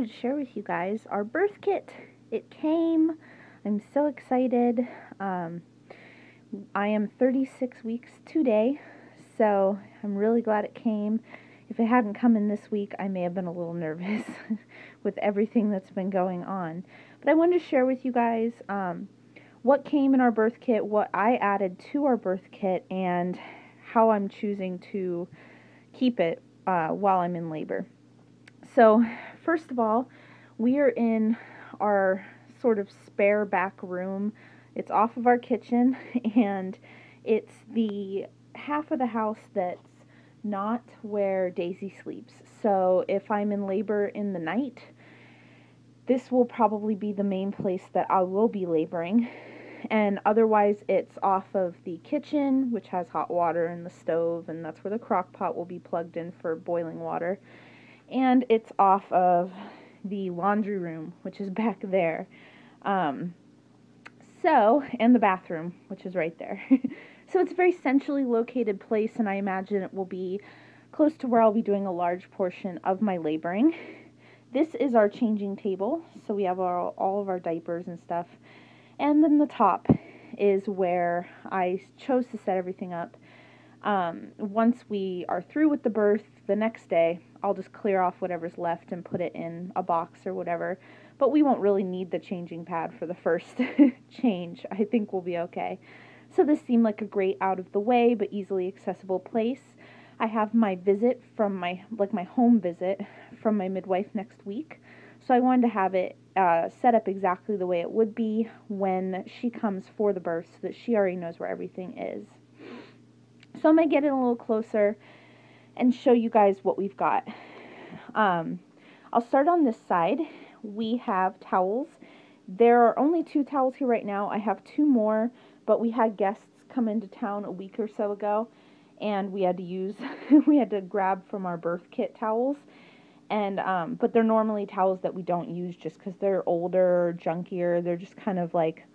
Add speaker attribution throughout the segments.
Speaker 1: wanted to share with you guys our birth kit. It came. I'm so excited. I am 36 weeks today, so I'm really glad it came. If it hadn't come in this week, I may have been a little nervous with everything that's been going on. But I wanted to share with you guys what came in our birth kit, what I added to our birth kit, and how I'm choosing to keep it while I'm in labor. So, first of all, we are in our sort of spare back room. It's off of our kitchen, and it's the half of the house that's not where Daisy sleeps. So, if I'm in labor in the night, this will probably be the main place that I will be laboring. And otherwise, it's off of the kitchen, which has hot water and the stove, and that's where the crock pot will be plugged in for boiling water. And it's off of the laundry room, which is back there. And the bathroom, which is right there. So it's a very centrally located place, and I imagine it will be close to where I'll be doing a large portion of my laboring. This is our changing table, so we have all of our diapers and stuff. And then the top is where I chose to set everything up. Once we are through with the birth, the next day, I'll just clear off whatever's left and put it in a box or whatever. But we won't really need the changing pad for the first change. I think we'll be okay. So this seemed like a great out of the way but easily accessible place. I have my visit from my home visit from my midwife next week. So I wanted to have it set up exactly the way it would be when she comes for the birth so that she already knows where everything is. So I'm going to get in a little closer and show you guys what we've got. I'll start on this side. We have towels. There are only 2 towels here right now. I have 2 more, but we had guests come into town a week or so ago, and we had to grab from our birth kit towels. And but they're normally towels that we don't use just because they're older, junkier. They're just kind of like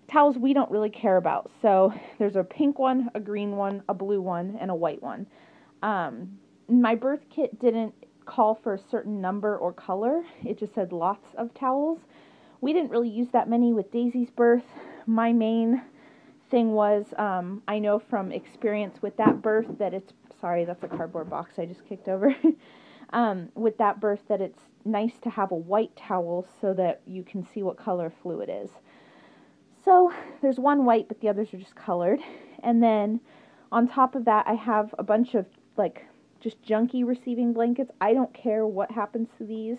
Speaker 1: towels we don't really care about. So there's a pink one, a green one, a blue one, and a white one. My birth kit didn't call for a certain number or color. It just said lots of towels. We didn't really use that many with Daisy's birth. My main thing was, I know from experience with that birth that sorry, that's a cardboard box I just kicked over. With that birth that it's nice to have a white towel so that you can see what color fluid is. So there's one white, but the others are just colored. And then on top of that, I have a bunch of just junky receiving blankets. I don't care what happens to these.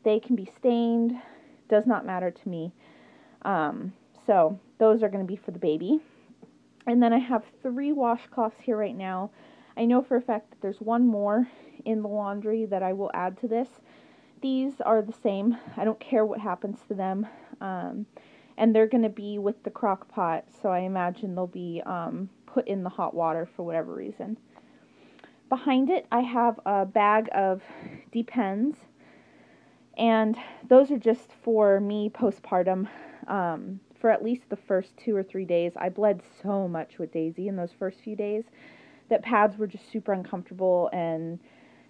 Speaker 1: They can be stained. Does not matter to me. So those are going to be for the baby. And then I have 3 washcloths here right now. I know for a fact that there's one more in the laundry that I will add to this. These are the same. I don't care what happens to them. And they're going to be with the crock pot, so I imagine they'll be put in the hot water for whatever reason. Behind it, I have a bag of Depends, and those are just for me postpartum. For at least the first 2 or 3 days, I bled so much with Daisy in those first few days that pads were just super uncomfortable and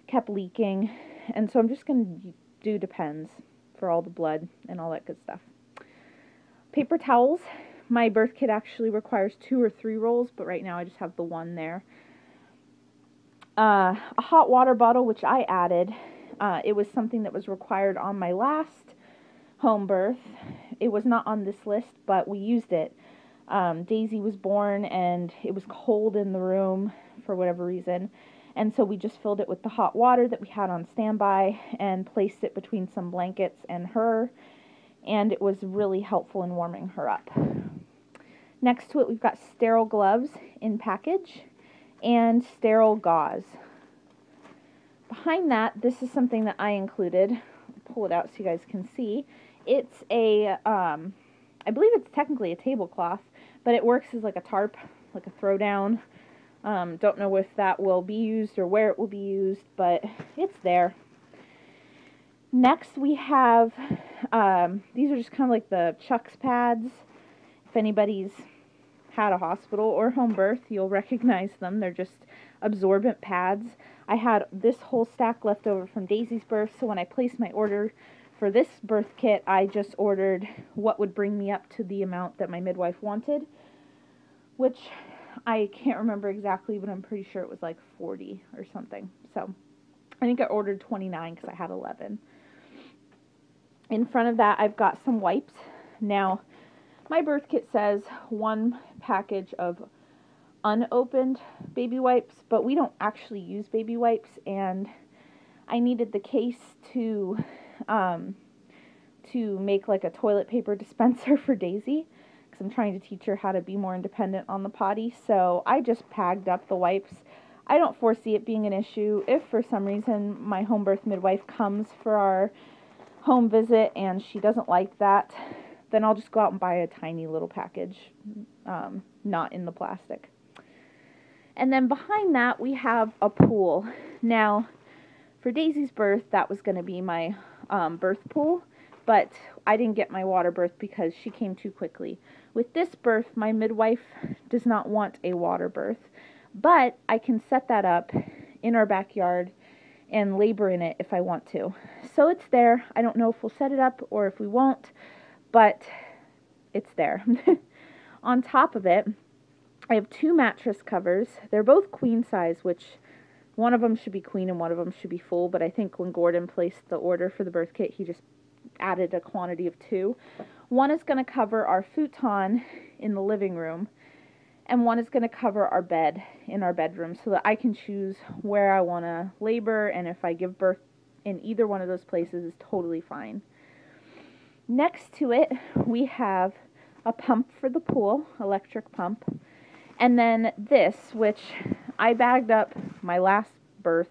Speaker 1: kept leaking, and so I'm just going to do Depends for all the blood and all that good stuff. Paper towels. My birth kit actually requires 2 or 3 rolls, but right now I just have the one there. A hot water bottle, which I added. It was something that was required on my last home birth. It was not on this list, but we used it. Daisy was born, and it was cold in the room for whatever reason. And so we just filled it with the hot water that we had on standby and placed it between some blankets and her. And it was really helpful in warming her up. Next to it, we've got sterile gloves in package and sterile gauze. Behind that, this is something that I included. I'll pull it out so you guys can see. It's I believe it's technically a tablecloth, but it works as like a tarp, like a throw down. Don't know if that will be used or where it will be used, but it's there. Next, we have, these are just kind of like the Chucks pads. If anybody's had a hospital or home birth, you'll recognize them. They're just absorbent pads. I had this whole stack left over from Daisy's birth, so when I placed my order for this birth kit, I just ordered what would bring me up to the amount that my midwife wanted, which I can't remember exactly, but I'm pretty sure it was like 40 or something. So I think I ordered 29 because I had 11. In front of that, I've got some wipes. Now, my birth kit says 1 package of unopened baby wipes, but we don't actually use baby wipes, and I needed the case to make like a toilet paper dispenser for Daisy, because I'm trying to teach her how to be more independent on the potty. So I just packed up the wipes. I don't foresee it being an issue. If for some reason my home birth midwife comes for our home visit and she doesn't like that, then I'll just go out and buy a tiny little package, not in the plastic. And then behind that, we have a pool. Now, for Daisy's birth, that was going to be my birth pool, but I didn't get my water birth because she came too quickly. With this birth, my midwife does not want a water birth, but I can set that up in our backyard and labor in it if I want to. So it's there. I don't know if we'll set it up or if we won't, but it's there. On top of it, I have 2 mattress covers. They're both queen size, which one of them should be queen and one of them should be full, but I think when Gordon placed the order for the birth kit, he just added a quantity of 2. One is going to cover our futon in the living room, and one is going to cover our bed in our bedroom, so that I can choose where I want to labor, and if I give birth in either one of those places is totally fine. Next to it, we have a pump for the pool, electric pump. And then this, which I bagged up my last birth,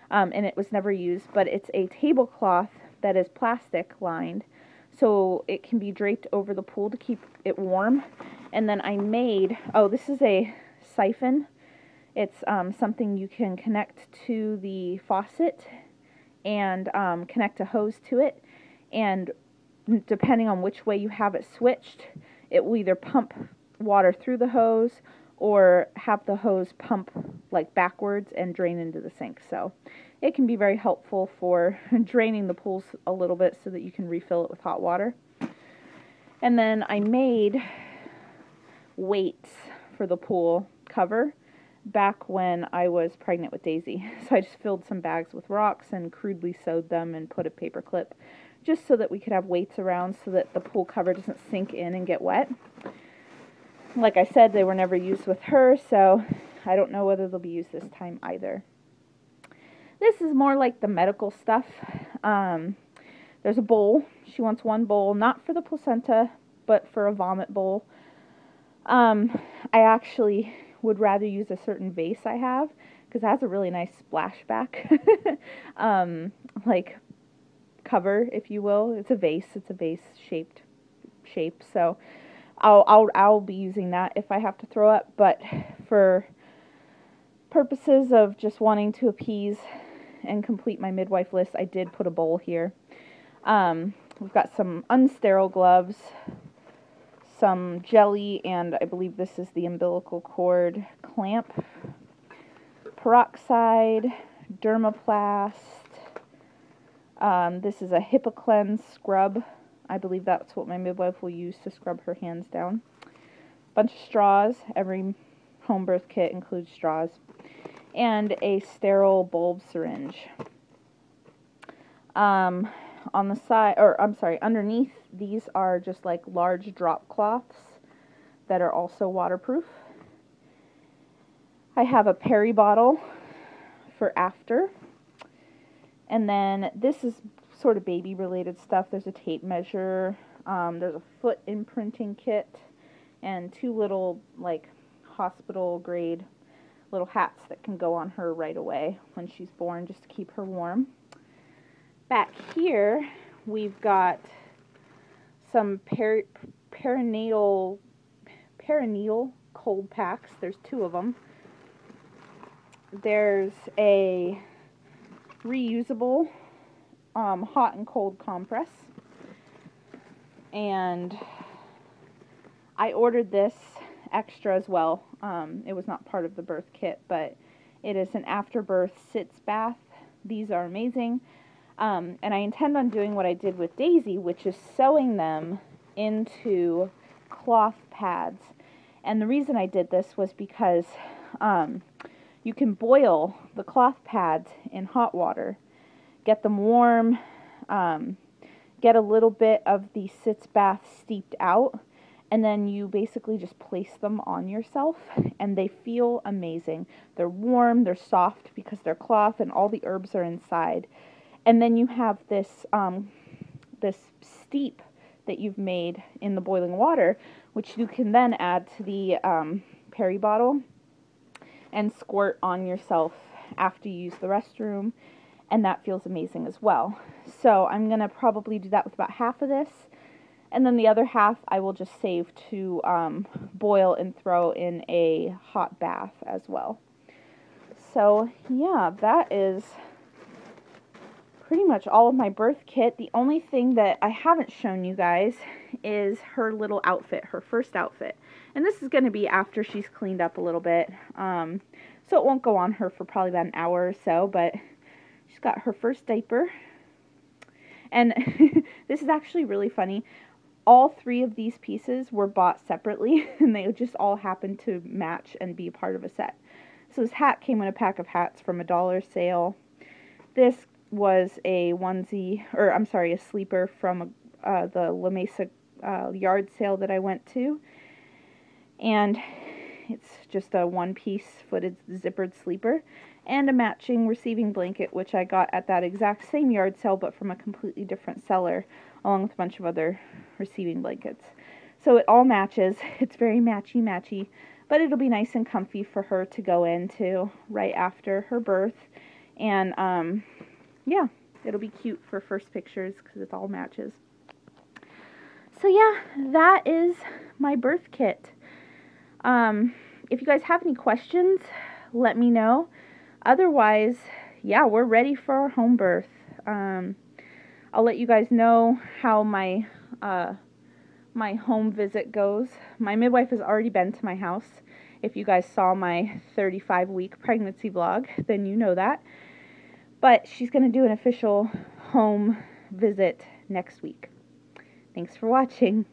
Speaker 1: and it was never used, but it's a tablecloth that is plastic lined, so it can be draped over the pool to keep it warm. And then I made, this is a siphon. It's something you can connect to the faucet and connect a hose to it, and depending on which way you have it switched, it will either pump water through the hose or have the hose pump like backwards and drain into the sink. So it can be very helpful for draining the pools a little bit so that you can refill it with hot water. And then I made weights for the pool cover back when I was pregnant with Daisy. So I just filled some bags with rocks and crudely sewed them and put a paper clip just so that we could have weights around so that the pool cover doesn't sink in and get wet. Like I said, they were never used with her, so I don't know whether they'll be used this time either. This is more like the medical stuff. There's a bowl. She wants 1 bowl, not for the placenta, but for a vomit bowl. I actually would rather use a certain vase I have, because it has a really nice splashback, like cover, if you will. It's a vase shaped shape, so I'll be using that if I have to throw up, but for purposes of just wanting to appease and complete my midwife list, I did put a bowl here. We've got some unsterile gloves, some jelly, and I believe this is the umbilical cord clamp, peroxide, dermaplast. This is a HIPAA-Cleanse scrub. I believe that's what my midwife will use to scrub her hands down. Bunch of straws. Every home birth kit includes straws. And a sterile bulb syringe. On the side, underneath, these are just like large drop cloths that are also waterproof. I have a peri bottle for after. And then this is sort of baby related stuff. There's a tape measure, there's a foot imprinting kit, and 2 little like hospital grade little hats that can go on her right away when she's born, just to keep her warm. Back here we've got some perineal cold packs. There's 2 of them. There's a reusable hot and cold compress, and I ordered this extra as well. It was not part of the birth kit, but It is an afterbirth sitz bath. These are amazing. And I intend on doing what I did with Daisy, which is sewing them into cloth pads. And the reason I did this was because you can boil the cloth pads in hot water, get them warm, get a little bit of the sitz bath steeped out, and then you basically just place them on yourself, and they feel amazing. They're warm, they're soft because they're cloth, and all the herbs are inside. And then you have this this steep that you've made in the boiling water, which you can then add to the peri bottle and squirt on yourself after you use the restroom, and that feels amazing as well. So I'm going to probably do that with about half of this, and then the other half I will just save to boil and throw in a hot bath as well. So yeah, that is pretty much all of my birth kit. The only thing that I haven't shown you guys is her little outfit, her first outfit. And this is going to be after she's cleaned up a little bit. So it won't go on her for probably about an hour or so, but she's got her first diaper. And this is actually really funny. All three of these pieces were bought separately, and they just all happened to match and be part of a set. So this hat came in a pack of hats from a dollar sale. This was a onesie, or I'm sorry, a sleeper from the La Mesa yard sale that I went to. And it's just a one-piece footed zippered sleeper and a matching receiving blanket, which I got at that exact same yard sale but from a completely different seller, along with a bunch of other receiving blankets. So it all matches. It's very matchy-matchy, but it'll be nice and comfy for her to go into right after her birth. And yeah, it'll be cute for first pictures because it all matches. So yeah, that is my birth kit. If you guys have any questions, let me know. Otherwise, yeah, we're ready for our home birth. I'll let you guys know how my my home visit goes. My midwife has already been to my house. If you guys saw my 35-week pregnancy vlog, then you know that. But she's going to do an official home visit next week. Thanks for watching.